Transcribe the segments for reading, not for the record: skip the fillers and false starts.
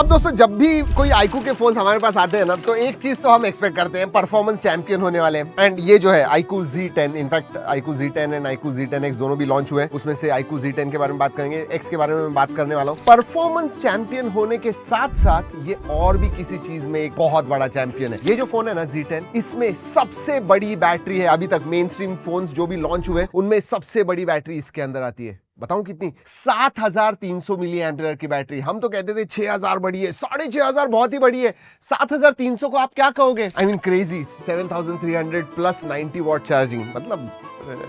दोस्तों जब भी कोई iQOO के फोन हमारे पास आते हैं ना, तो एक चीज तो हम एक्सपेक्ट करते हैं, परफॉर्मेंस चैंपियन होने वाले हैं। एंड ये जो है iQOO Z10, in fact iQOO Z10 and iQOO Z10X दोनों भी लॉन्च हुए हैं। उसमें से iQOO Z10 के बारे में बात करेंगे, X के बारे में बात करने वाला हूँ। परफॉर्मेंस चैंपियन होने के साथ साथ ये और भी किसी चीज में एक बहुत बड़ा चैंपियन है। ये जो फोन है ना Z10, इसमें सबसे बड़ी बैटरी है। अभी तक मेन स्ट्रीम फोन जो भी लॉन्च हुए उनमें सबसे बड़ी बैटरी इसके अंदर आती है। बताऊं कितनी? 7300 मिली एम्पियर की बैटरी। हम तो कहते थे 6000 बड़ी है, 6500 बहुत ही बड़ी है। 7300 को आप क्या कहोगे? I mean crazy. 7300 प्लस 90 वॉट चार्जिंग, मतलब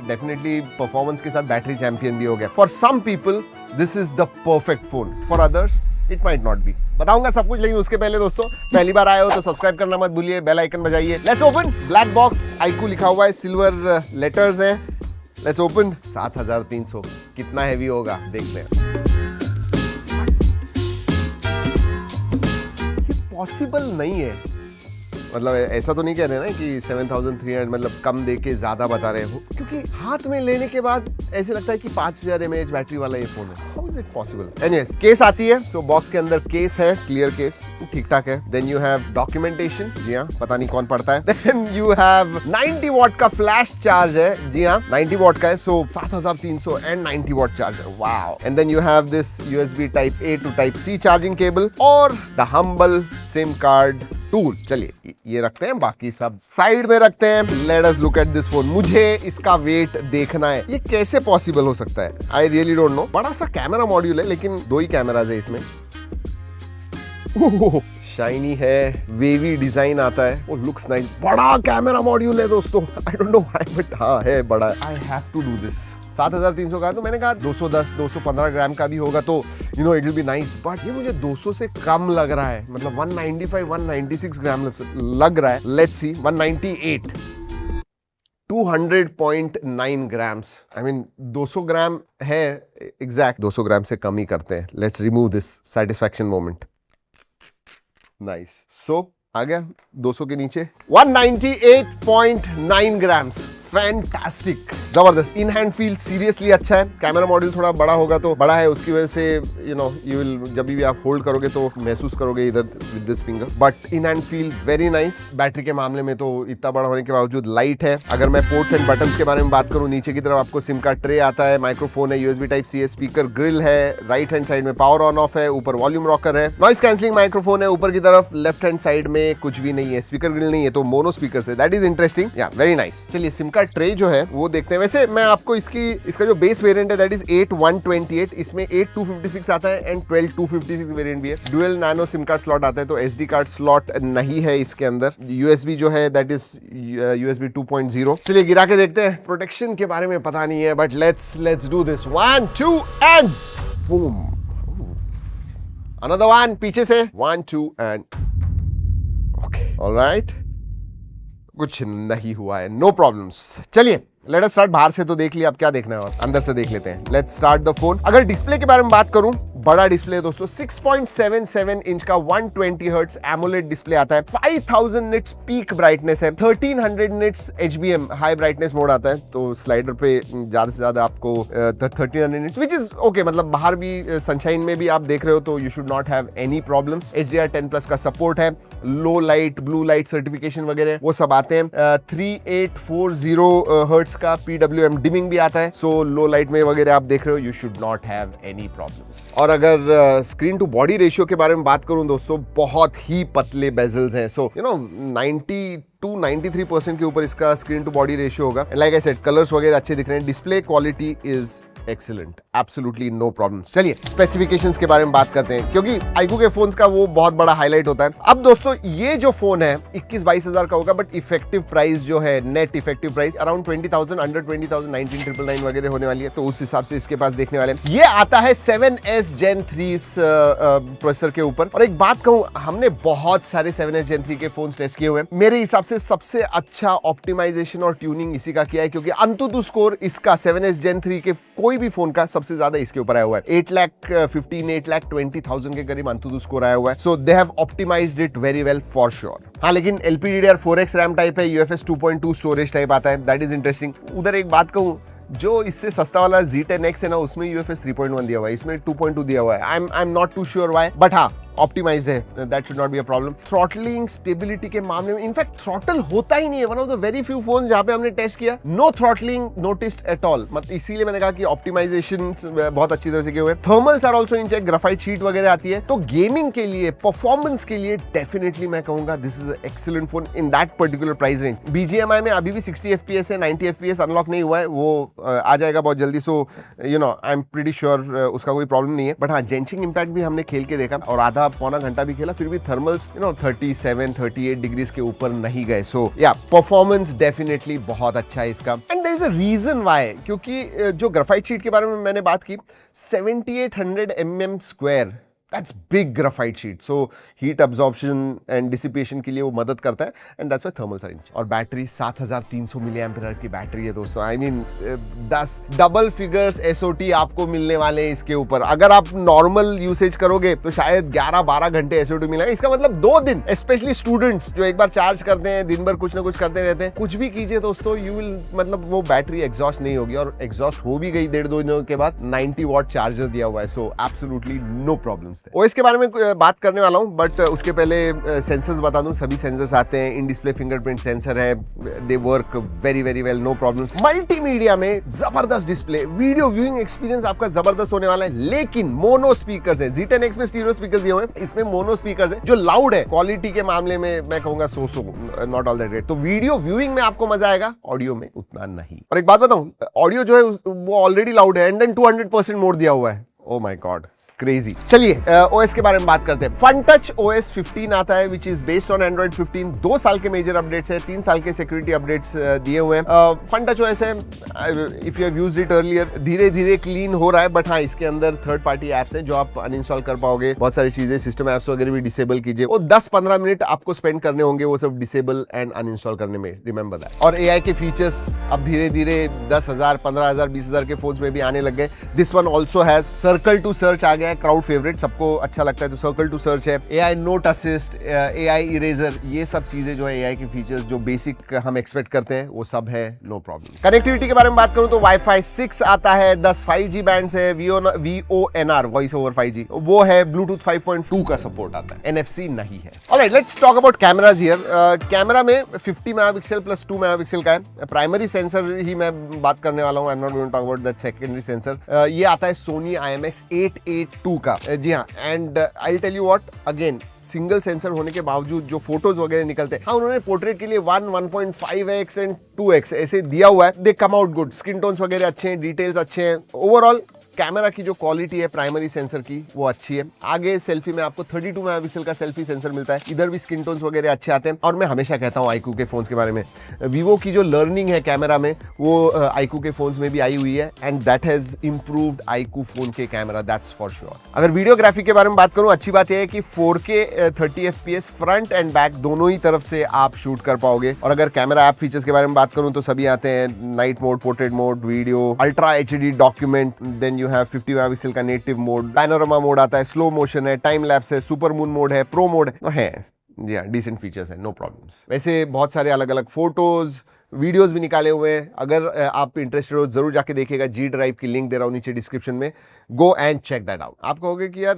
डेफिनेटली परफॉर्मेंस के साथ बैटरी चैंपियन भी हो गया। For some people this is the perfect phone, for others it might not be. बताऊंगा सब कुछ, लेकिन उसके पहले दोस्तों पहली बार आए हो तो सब्सक्राइब करना मत भूलिए, बेल आइकन बजाइए। Let's open. Black box, iQOO लिखा हुआ है, सिल्वर लेटर्स है। Let's open. 7300 कितना हैवी होगा देखते हैं। ये पॉसिबल नहीं है, मतलब ऐसा तो नहीं कह रहे ना कि 7300 मतलब कम देके ज्यादा बता रहे हो, क्योंकि हाथ में लेने के बाद ऐसे लगता है कि 5000 mAh बैटरी वाला ये फोन है। How is it possible? Anyways, case आती है। सो बॉक्स के अंदर केस है, क्लियर केस, ठीक ठाक है। देन यू हैव डॉक्यूमेंटेशन, जी हाँ, पता नहीं कौन पढ़ता है। देन यू हैव 90 वॉट का फ्लैश चार्ज है, जी हाँ 90 वॉट का है। So 7300 and 90 watt charger, wow. And then you have this USB type A to type C charging cable और the humble SIM card tool. चलिए ये रखते हैं, बाकी सब साइड में रखते हैं। Let us look at this phone. मुझे इसका वेट देखना है, ये कैसे पॉसिबल हो सकता है? I really don't know. बड़ा सा कैमरा मॉड्यूल है, लेकिन 2 ही कैमराज है इसमें। शाइनी है, वेवी डिजाइन आता है, वो लुक्स नाइस। बड़ा कैमरा मॉड्यूल है दोस्तों, I don't know why but हाँ है बड़ा। I have to do this. 7300 का, तो मैंने कहा 210 215 ग्राम का भी होगा तो you know it will be nice, but ये मुझे 200 से कम लग रहा है। मतलब 195 196 ग्राम लग रहा है। Let's see. 198 200.9 grams. I mean 200 gram है एग्जैक्ट, 200 ग्राम से कम ही करते हैं। Let's remove this satisfaction moment. Nice. So आ गया 200 के नीचे 198.9 ग्राम्स। फैंटास्टिक, जबरदस्त। इन हैंड फील सीरियसली अच्छा है। कैमरा मॉड्यूल थोड़ा बड़ा होगा तो बड़ा है, उसकी वजह से यू नो यू विल जब भी आप होल्ड करोगे तो महसूस करोगे इधर with this finger, but in hand feel very nice. Battery के मामले में तो इतना बड़ा होने के बावजूद लाइट है। अगर मैं पोर्ट्स एंड बटन्स के बारे में बात करूं, नीचे की तरफ आपको सिम कार्ड ट्रे आता है, माइक्रोफोन है, USB टाइप C है, स्पीकर ग्रिल है, राइट हैंड साइड में पावर ऑन ऑफ है, ऊपर वॉल्यूम रॉकर है, नॉइस कैंसलिंग माइक्रोफोन है ऊपर की तरफ। लेफ्ट हैंड साइड में कुछ भी नहीं है, स्पीकर ग्रिल नहीं है, तो मोनो स्पीकर से, दैट इज इंटरेस्टिंग, या वेरी नाइस। चलिए सिम कार्ड ट्रे जो है वो देखते हैं। वैसे मैं आपको इसका जो बेस वेरिएंट है दैट इज 8128, इसमें 8256 आता है एंड 12256 वेरिएंट भी है। Dual nano SIM card slot आता है, तो SD कार्ड स्लॉट नहीं है इसके अंदर। USB जो है दैट इज USB 2.0। चलिए गिरा के देखते हैं। प्रोटेक्शन के बारे में पता नहीं है, but let's do this. 1 2 and boom. Another one पीछे से। 1 2 एंड ओके, ऑलराइट, कुछ नहीं हुआ है, नो प्रॉब्लम्स। चलिए लेट अस स्टार्ट। बाहर से तो देख लिया, अब क्या देखना है और अंदर से देख लेते हैं। Let's start the phone. अगर डिस्प्ले के बारे में बात करूं, बड़ा डिस्प्ले है दोस्तों, 6.77 इंच का 120 हर्ट्ज एमोलेड डिस्प्ले आता है। 5000 निट्स पीक ब्राइटनेस है, 1300 nits HBM high brightness mode आता है। तो स्लाइडर पे ज्यादा से ज्यादा आपको 1300 निट्स, विच इज ओके। मतलब बाहर भी सनशाइन में भी आप देख रहे हो तो you should not have any problems. HDR10+ का सपोर्ट है, लो लाइट ब्लू लाइट सर्टिफिकेशन वगैरह वो सब आते हैं। 3840 हर्ट्ज का PWM डिमिंग भी आता है। सो लो लाइट में वगैरह आप देख रहे हो, you should not have any problems. और अगर स्क्रीन टू बॉडी रेशियो के बारे में बात करूं दोस्तों, बहुत ही पतले बेजल्स हैं। सो यू नो 93% के ऊपर इसका स्क्रीन टू बॉडी रेशियो होगा। लाइक आई सेड, कलर्स वगैरह अच्छे दिख रहे हैं। Display quality is excellent, absolutely no problems. चलिए स्पेसिफिकेशंस के बारे में बात करते हैं, क्योंकि iQOO के फोन्स का वो बहुत बड़ा हाईलाइट होता है। अब दोस्तों ये जो फोन है 21-22 हजार का होगा, बट इफेक्टिव प्राइस जो है, net effective price around 20,000, under 20,000, 19,999 वगैरह होने वाली है। तो उस हिसाब से इसके पास देखने वाले हैं। ये आता है 7S Gen 3 प्रोसेसर के ऊपर। और एक बात कहूं, हमने बहुत सारे 7S Gen 3 के फोन टेस्ट किए हुए हैं। मेरे हिसाब से सबसे अच्छा ऑप्टिमाइजेशन और ट्यूनिंग इसी का किया है, क्योंकि अंतुतु स्कोर इसका 7S Gen 3 के कोई भी फोन का सबसे ज्यादा इसके ऊपर आया हुआ है। 8,15,8,20,000 के करीब अंतुतु स्कोर आया हुआ है। So they have optimised it very well for sure. हाँ, लेकिन LPDDR4X रैम टाइप है, UFS 2.2 स्टोरेज टाइप आता है, दैट इज इंटरेस्टिंग। उधर एक बात कहूं, जो इससे सस्ता वाला Z10X है ना, उसमें UFS 3.1 दिया हुआ है, इसमें 2.2 दिया हुआ है। I am not too sure why, but हाँ ऑप्टिमाइज्ड है, that should not be a problem. Throttling stability के मामले में इनफैक्ट थ्रॉटल होता ही नहीं है, one of the very few phone जहां पे हमने टेस्ट किया, no throttling noticed at all. मतलब इसीलिए मैंने कहा कि ऑप्टिमाइजेशन बहुत अच्छी तरह से किए हुए हैं। Thermals are also in check, graphite sheet वगैरह आती है, तो गेमिंग के लिए, परफॉर्मेंस के लिए डेफिनेटली मैं कहूंगा this is excellent phone in that particular price range. BGMI में अभी भी 60 FPS है, 90 FPS अनलॉक नहीं हुआ है, वो आ जाएगा बहुत जल्दी। So you know I am pretty sure उसका कोई प्रॉब्लम नहीं है। बट हाँ, जेंचिंग इंपैक्ट भी हमने खेल के देखा और आधा पौना घंटा भी खेला, फिर भी थर्मल्स 37-38 डिग्रीज के ऊपर नहीं गए। सो या परफॉर्मेंस डेफिनेटली बहुत अच्छा है इसका। And there is a reason why, क्योंकि जो ग्राफाइट शीट के बारे में मैंने बात की, 7800 mm square, that's big graphite sheet, so heat absorption and dissipation के लिए वो मदद करता है, and that's why thermals are in. और बैटरी 7300 मिली एम्पियर की बैटरी है दोस्तों। I mean 10 double figures SOT आपको मिलने वाले हैं इसके ऊपर। अगर आप नॉर्मल यूसेज करोगे तो शायद 11-12 घंटे SOT मिलेगा, इसका मतलब 2 दिन। स्पेशली स्टूडेंट्स जो एक बार चार्ज करते हैं, दिन भर कुछ ना कुछ करते रहते हैं, कुछ भी कीजिए दोस्तों, यू विल मतलब वो बैटरी एग्जॉस्ट नहीं होगी, और एग्जॉस्ट हो भी गई 1.5-2 दिनों के बाद 90 वॉट चार्जर दिया हुआ है, so absolutely no problems. OS के बारे में बात करने वाला हूं, बट उसके पहले सेंसर्स बता दूं। सभी सेंसर्स आते हैं, इन डिस्प्ले फिंगरप्रिंट सेंसर है, they work very very well, no problems. Multimedia में जबरदस्त डिस्प्ले, वीडियो व्यूइंग एक्सपीरियंस आपका जबरदस्त होने वाला है। लेकिन मोनो स्पीकर्स है, Z10X में स्टीरियो स्पीकर्स दिए हुए हैं, इसमें मोनो स्पीकर्स है जो लाउड है। क्वालिटी के मामले में मैं कहूंगा so not all that great. तो वीडियो व्यूइंग में आपको मजा आएगा, ऑडियो में उतना नहीं। और एक बात बताऊं, ऑडियो जो है वो ऑलरेडी लाउड है, एंड देन 200% मोड दिया हुआ है। Oh my God, crazy. चलिए OS के बारे में बात करते हैं। फन टच OS 15 आता है, which is based on Android 15। 2 साल के मेजर अपडेट्स है, 3 साल के सिक्योरिटी अपडेट्स दिए हुए हैं। फन टच OS है, if you have used it earlier, धीरे धीरे क्लीन हो रहा है, बट हाँ इसके अंदर थर्ड पार्टी एप्स हैं जो आप अनइंस्टॉल कर पाओगे। बहुत सारी चीजें, सिस्टम एप्स वगैरह भी डिसेबल कीजिए। वो 10-15 मिनट आपको स्पेंड करने होंगे वो सब डिसेबल एंड अनइंस्टॉल करने में, रिमेंबर दैट। और AI के फीचर्स अब धीरे धीरे 10,000, 15,000, 20,000 के फोन्स में भी आने लग गए। This one also has circle to search आ गया है, क्राउड फेवरेट, सबको अच्छा लगता है, तो सर्कल टू सर्च है। AI note assist, AI eraser, ये सब चीजें जो है AI के फीचर्स जो बेसिक हम एक्सपेक्ट करते हैं वो सब है, नो प्रॉब्लम। कनेक्टिविटी के बारे में बात करूं तो Wi-Fi 6 आता है, 10 5G बैंड्स है, VoNR वॉइस ओवर 5G वो है, Bluetooth 5.2 का सपोर्ट आता है, NFC नहीं है। Alright, let's talk about cameras here. Camera में 50 मेगापिक्सल प्लस 2 मेगापिक्सल का है। प्राइमरी सेंसर ही मैं बात करने वाला हूं, I am not going to talk about that secondary sensor. ये आता है Sony IMX 882 का, जी हाँ। And I will tell you what, again single sensor होने के बावजूद जो फोटोज वगैरह निकलते हैं, हाँ उन्होंने पोर्ट्रेट के लिए 1.5x एंड 2x ऐसे दिया हुआ है, they come out good. Skin tones वगैरह अच्छे हैं, डिटेल्स अच्छे हैं, ओवरऑल कैमरा की जो क्वालिटी है प्राइमरी सेंसर की वो अच्छी है। आगे सेल्फी में आपको 32 मेगापिक्सल का सेल्फी सेंसर मिलता है, इधर भी स्किन टोन्स वगैरह अच्छे आते हैं। और मैं हमेशा कहता हूँ iQOO के फोन्स के बारे में, वीवो की जो लर्निंग है कैमरा में वो iQOO के फोन्स में भी आई हुई है, and that has improved iQOO phone के कैमरा, दैट्स फॉर श्योर। अगर वीडियोग्राफी के बारे में बात करूं, अच्छी बात यह है कि 4K 30 FPS front end back दोनों ही तरफ से आप शूट कर पाओगे। और अगर कैमरा ऐप फीचर्स के बारे में बात करूं तो सभी आते हैं, night mode, portrait mode, video, ultra HD document, then you have 50 megapixel का नेटिव मोड, पैनोरामा मोड आता है, स्लो मोशन है, टाइम लैप्स है, सुपर मून मोड है, प्रो मोड है, जी हाँ, डिसेंट फीचर्स है, नो प्रॉब्लम्स। वैसे बहुत सारे अलग अलग फोटोज वीडियोस भी निकाले हुए हैं, अगर आप इंटरेस्टेड हो जरूर जाके देखिएगा। G ड्राइव की लिंक दे रहा हूँ नीचे डिस्क्रिप्शन में, go and check that out. आप कहोगे कि यार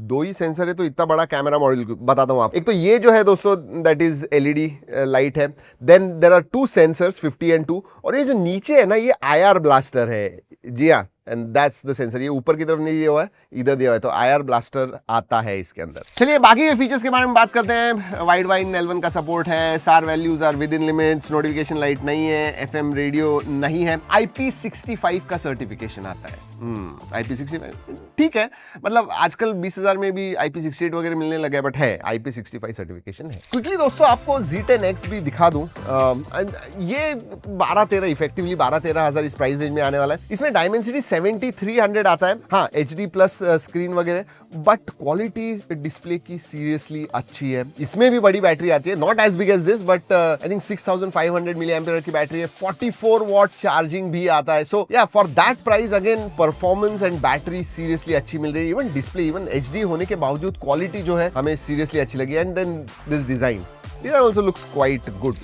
2 ही सेंसर है तो इतना बड़ा कैमरा मॉड्यूल, बताता हूँ आप। एक तो ये जो है दोस्तों दैट इज LED लाइट है, then there are 2 sensors 50 and 2, और ये जो नीचे है ना ये IR ब्लास्टर है, जी हाँ, एंड दैट्स द सेंसर। ये ऊपर की तरफ नहीं दिया हुआ है, इधर दिया हुआ है, तो IR ब्लास्टर आता है इसके अंदर। चलिए बाकी के फीचर्स के बारे में बात करते हैं। वाइड वाइन L1 का सपोर्ट है, SAR values are within limits, notification light नहीं है, FM रेडियो नहीं है, IP65 का सर्टिफिकेशन आता है। IP65 ठीक है, मतलब आजकल 20,000 में भी IP68 वगैरह मिलने लगे, बट है IP65 सर्टिफिकेशन है। क्विकली दोस्तों आपको Z10X भी दिखा दूं, ये 12-13 इफेक्टिवली 12-13 हज़ार इस प्राइस रेंज में आने वाला है। इसमें डायमेंसिटी 7300 आता है, हाँ HD प्लस स्क्रीन वगैरह, बट क्वालिटी डिस्प्ले की सीरियसली अच्छी है। इसमें भी बड़ी बैटरी आती है, not as big as this, but I think 6500 milli ampere की बैटरी है, 44 वॉट चार्जिंग भी आता है। So yeah for that price again performance and battery seriously अच्छी मिल रही है। इवन डिस्प्ले, इवन HD होने के बावजूद क्वालिटी जो है हमें सीरियसली अच्छी लगी। And then this design These also looks quite good.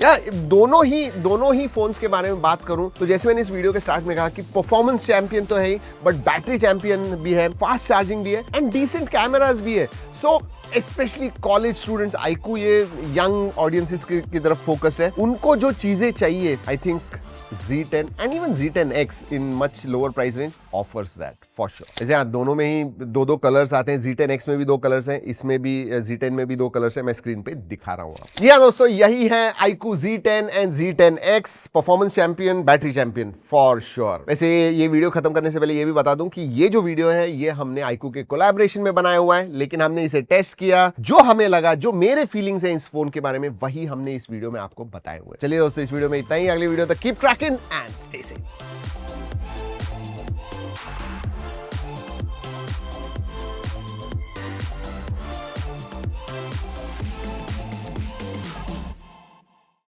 दोनों ही फोन्स के बारे में बात करूं तो जैसे मैंने इस वीडियो के स्टार्ट में कहा कि परफॉर्मेंस चैंपियन तो है ही, बट बैटरी चैंपियन भी है, फास्ट चार्जिंग भी है एंड डिसेंट कैमरास भी है. So specially college students, iQOO ये यंग ऑडियंसेस की तरफ फोकस्ड है. उनको जो चीजें चाहिए, I think Z10 and even Z10X in much lower price range offers that for sure. जैसे यहाँ दोनों में ही दो कलर्स आते हैं. Z10X में भी 2 कलर्स हैं, इसमें भी Z10 में भी 2 कलर्स हैं. मैं स्क्रीन पे दिखा रहा हूँ आपको. या दोस्तों, यही है iQOO Z10 and Z10X, performance champion, battery champion for sure. वैसे ये वीडियो खत्म करने से पहले ये भी बता दूं कि ये जो वीडियो है ये हमने iQOO के कोलैबोरेशन में बनाया हुआ है, लेकिन हमने इसे टेस्ट किया. जो हमें लगा, जो मेरे फीलिंग्स हैं इस फोन के बारे में, वही हमने इस वीडियो में आपको बताए हुए. चलिए दोस्तों, इस वीडियो में इतना ही. अगली वीडियो तक keep trekking and stay safe.